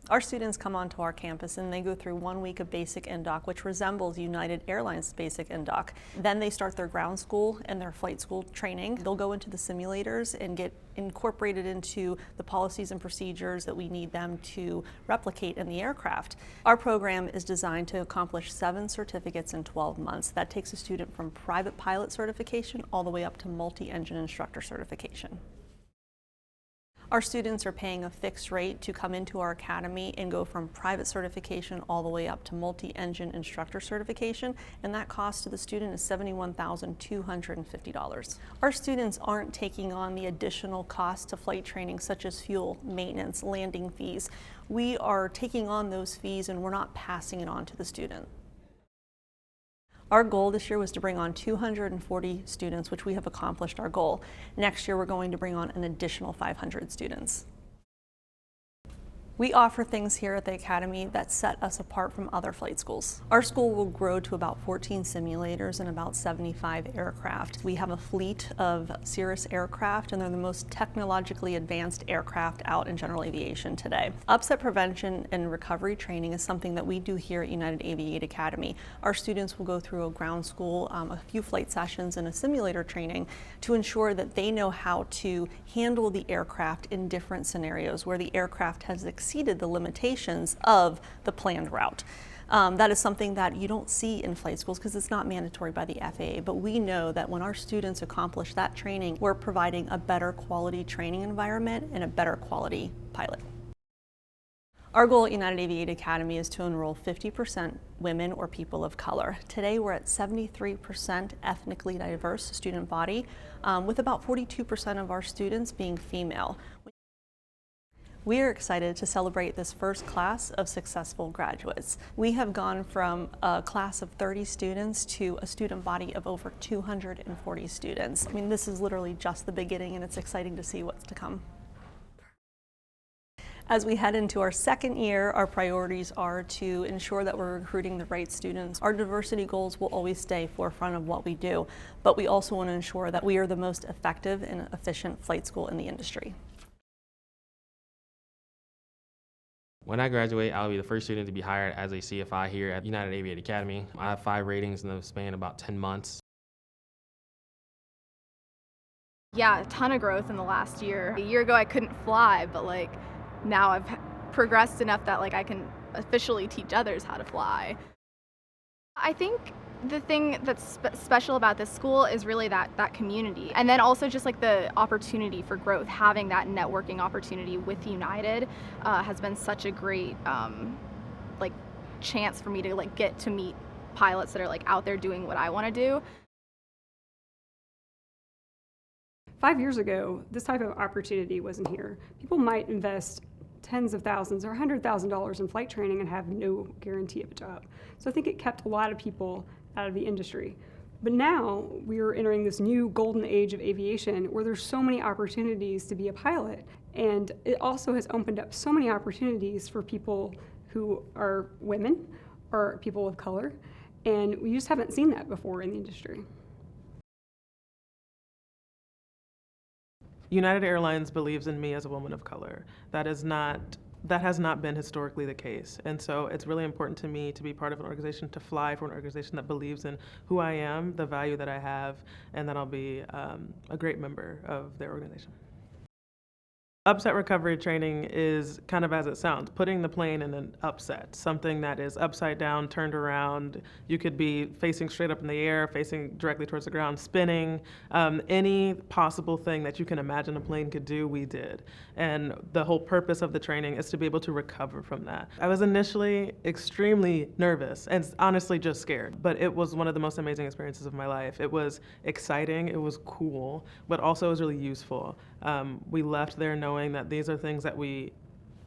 Our students come onto our campus and they go through 1 week of basic indoc, which resembles United Airlines basic indoc. Then they start their ground school and their flight school training. They'll go into the simulators and get incorporated into the policies and procedures that we need them to replicate in the aircraft. Our program is designed to accomplish 7 certificates in 12 months. That takes a student from private pilot certification all the way up to multi-engine instructor certification. Our students are paying a fixed rate to come into our academy and go from private certification all the way up to multi-engine instructor certification, and that cost to the student is $71,250. Our students aren't taking on the additional costs to flight training such as fuel, maintenance, landing fees. We are taking on those fees and we're not passing it on to the student. Our goal this year was to bring on 240 students, which we have accomplished our goal. Next year, we're going to bring on an additional 500 students. We offer things here at the Academy that set us apart from other flight schools. Our school will grow to about 14 simulators and about 75 aircraft. We have a fleet of Cirrus aircraft, and they're the most technologically advanced aircraft out in general aviation today. Upset prevention and recovery training is something that we do here at United Aviate Academy. Our students will go through a ground school, a few flight sessions, and a simulator training to ensure that they know how to handle the aircraft in different scenarios where the aircraft has exceeded the limitations of the planned route. That is something that you don't see in flight schools because it's not mandatory by the FAA, but we know that when our students accomplish that training, we're providing a better quality training environment and a better quality pilot. Our goal at United Aviate Academy is to enroll 50% women or people of color. Today we're at 73% ethnically diverse student body, with about 42% of our students being female. We are excited to celebrate this first class of successful graduates. We have gone from a class of 30 students to a student body of over 240 students. I mean, this is literally just the beginning, and it's exciting to see what's to come. As we head into our second year, our priorities are to ensure that we're recruiting the right students. Our diversity goals will always stay forefront of what we do, but we also want to ensure that we are the most effective and efficient flight school in the industry. When I graduate, I'll be the first student to be hired as a CFI here at United Aviate Academy. I have 5 ratings in the span of about 10 months. Yeah, a ton of growth in the last year. A year ago I couldn't fly, but now I've progressed enough that I can officially teach others how to fly. I think the thing that's special about this school is really that community, and then also just the opportunity for growth. Having that networking opportunity with United has been such a great chance for me to get to meet pilots that are out there doing what I want to do. 5 years ago, this type of opportunity wasn't here. People might invest tens of thousands or $100,000 in flight training and have no guarantee of a job. So I think it kept a lot of people out of the industry. But now we are entering this new golden age of aviation where there's so many opportunities to be a pilot. And it also has opened up so many opportunities for people who are women or people of color. And we just haven't seen that before in the industry. United Airlines believes in me as a woman of color. That has not been historically the case. And so it's really important to me to be part of an organization, to fly for an organization that believes in who I am, the value that I have, and that I'll be a great member of their organization. Upset recovery training is kind of as it sounds, putting the plane in an upset, something that is upside down, turned around. You could be facing straight up in the air, facing directly towards the ground, spinning. Any possible thing that you can imagine a plane could do, we did. And the whole purpose of the training is to be able to recover from that. I was initially extremely nervous and honestly just scared, but it was one of the most amazing experiences of my life. It was exciting, it was cool, but also it was really useful. We left there knowing that these are things that we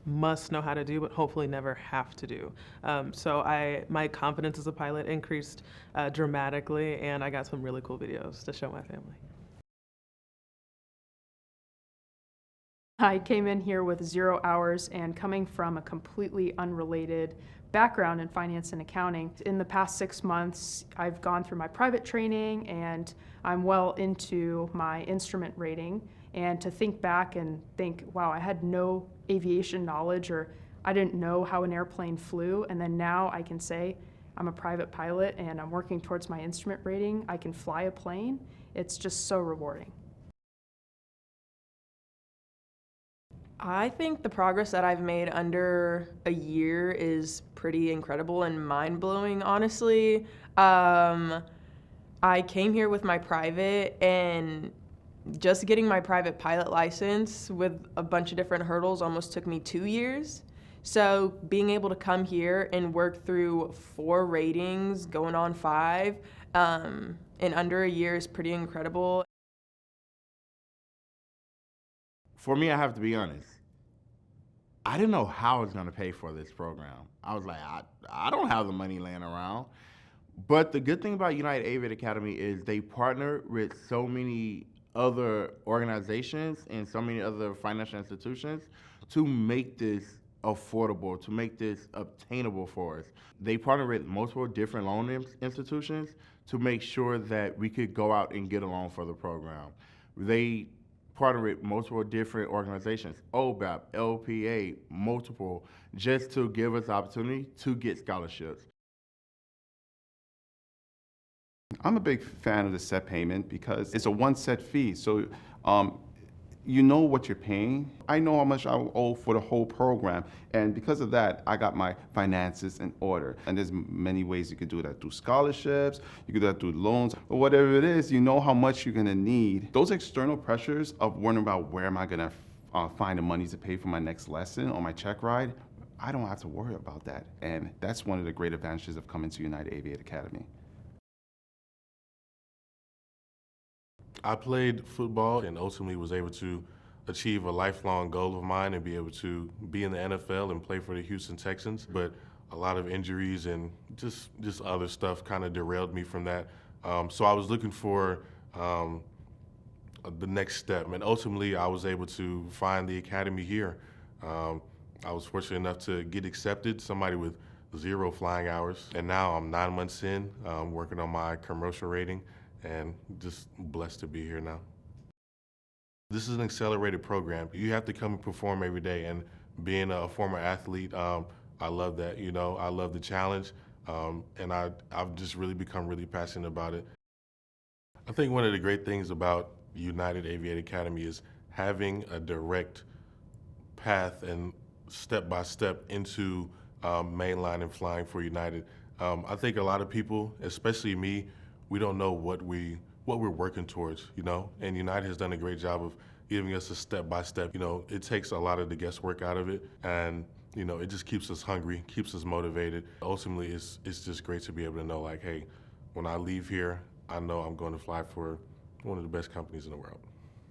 must know how to do, but hopefully never have to do. So my confidence as a pilot increased dramatically, and I got some really cool videos to show my family. I came in here with 0 hours and coming from a completely unrelated background in finance and accounting. In the past 6 months, I've gone through my private training and I'm well into my instrument rating. And to think back and think, wow, I had no aviation knowledge, or I didn't know how an airplane flew, and then now I can say I'm a private pilot and I'm working towards my instrument rating. I can fly a plane. It's just so rewarding. I think the progress that I've made under a year is pretty incredible and mind-blowing, honestly. I came here with my private, and just getting my private pilot license with a bunch of different hurdles almost took me 2 years. So being able to come here and work through 4 ratings, going on 5, in under a year is pretty incredible. For me, I have to be honest. I didn't know how I was going to pay for this program. I was like, I don't have the money laying around. But the good thing about United Aviate Academy is they partner with so many other organizations and so many other financial institutions to make this affordable, to make this obtainable for us. They partner with multiple different loan institutions to make sure that we could go out and get a loan for the program. They partner with multiple different organizations, OBAP, LPA, multiple, just to give us the opportunity to get scholarships. I'm a big fan of the set payment because it's a one set fee. So you know what you're paying. I know how much I owe for the whole program. And because of that, I got my finances in order. And there's many ways you could do that through scholarships, you could do that through loans, or whatever it is, you know how much you're gonna need. Those external pressures of wondering about where am I gonna find the money to pay for my next lesson or my check ride, I don't have to worry about that. And that's one of the great advantages of coming to United Aviate Academy. I played football and ultimately was able to achieve a lifelong goal of mine and be able to be in the NFL and play for the Houston Texans. But a lot of injuries and just other stuff kind of derailed me from that. So I was looking for the next step, and ultimately I was able to find the academy here. I was fortunate enough to get accepted, somebody with 0 flying hours, and now I'm 9 months in, working on my commercial rating, and just blessed to be here now. This is an accelerated program. You have to come and perform every day, and being a former athlete, I love that, you know, I love the challenge, and I've just really become really passionate about it. I think one of the great things about United Aviate Academy is having a direct path and step-by-step into mainline and flying for United. I think a lot of people, especially me, we don't know what we're working towards, you know, and United has done a great job of giving us a step-by-step. You know, it takes a lot of the guesswork out of it, and, you know, it just keeps us hungry, keeps us motivated. Ultimately, it's just great to be able to know, like, hey, when I leave here, I know I'm going to fly for one of the best companies in the world.